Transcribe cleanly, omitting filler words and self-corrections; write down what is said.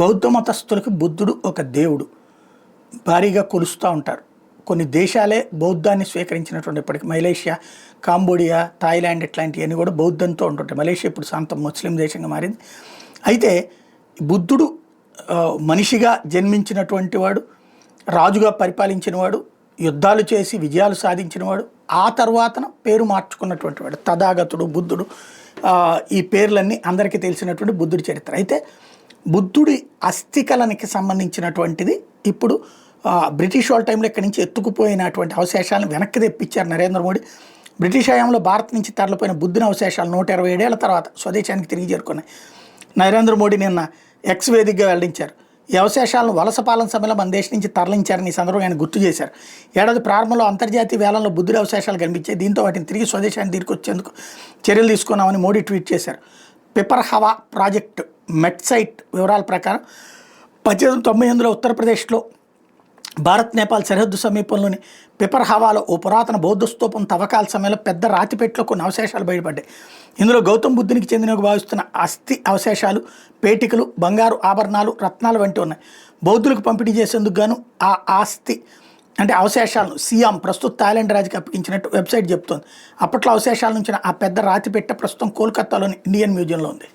బౌద్ధ మతస్థులకు బుద్ధుడు ఒక దేవుడు భారీగా కొలుస్తూ ఉంటారు. కొన్ని దేశాలే బౌద్ధాన్ని స్వీకరించినటువంటి ఇప్పటికి మలేషియా, కాంబోడియా, థాయిలాండ్ ఇట్లాంటివన్నీ కూడా బౌద్ధంతో ఉంటుంటాయి. మలేషియా ఇప్పుడు శాంతం ముస్లిం దేశంగా మారింది. అయితే బుద్ధుడు మనిషిగా జన్మించినటువంటి వాడు, రాజుగా పరిపాలించినవాడు, యుద్ధాలు చేసి విజయాలు సాధించినవాడు, ఆ తర్వాతన పేరు మార్చుకున్నటువంటి వాడు తథాగతుడు, బుద్ధుడు. ఈ పేర్లన్నీ అందరికీ తెలిసినటువంటి బుద్ధుడి చరిత్ర. అయితే బుద్ధుడి అస్థికలనికి సంబంధించినటువంటిది ఇప్పుడు బ్రిటిష్ వాళ్ళ టైంలో ఇక్కడి నుంచి ఎత్తుకుపోయినటువంటి అవశేషాలను వెనక్కి తెప్పించారు నరేంద్ర మోడీ. బ్రిటిష్ హయాంలో భారత్ నుంచి తరలిపోయిన బుద్ధుని అవశేషాలు 127 ఏళ్ల తర్వాత స్వదేశానికి తిరిగి చేరుకున్నాయి. నరేంద్ర మోడీ నిన్న ఎక్స్ వేదికగా వెల్లడించారు. ఈ అవశేషాలను వలస పాలన సమయంలో మన దేశం నుంచి తరలించారని ఈ సందర్భంగా ఆయన గుర్తు చేశారు. ఏడాది ప్రారంభంలో అంతర్జాతీయ వేలంలో బుద్ధుడి అవశేషాలు కనిపించాయి. దీంతో వాటిని తిరిగి స్వదేశానికి తిరిగి వచ్చేందుకు చర్యలు తీసుకున్నామని మోడీ ట్వీట్ చేశారు. పిపర్ హవా ప్రాజెక్టు మెట్సైట్ వివరాల ప్రకారం 1898లో ఉత్తరప్రదేశ్లో భారత్ నేపాల్ సరిహద్దు సమీపంలోని పిపర్ హవాలో ఓ పురాతన బౌద్ధ స్తూపం తవ్వకాల సమయంలో పెద్ద రాతిపెట్టులో కొన్ని అవశేషాలు బయటపడ్డాయి. ఇందులో గౌతమ్ బుద్ధునికి చెందినవి భావిస్తున్న అస్థి అవశేషాలు, పేటికలు, బంగారు ఆభరణాలు, రత్నాలు వంటి ఉన్నాయి. బౌద్ధులకు పంపిణీ చేసేందుకు గాను ఆ ఆస్తి అంటే అవశేషాలను సియాం ప్రస్తుత థాయిలాండ్ రాజుకి అప్పగించినట్టు వెబ్సైట్ చెప్తోంది. అప్పట్లో అవశేషాల నుంచి ఆ పెద్ద రాతిపెట్టె ప్రస్తుతం కోల్కతాలోని ఇండియన్ మ్యూజియంలో ఉంది.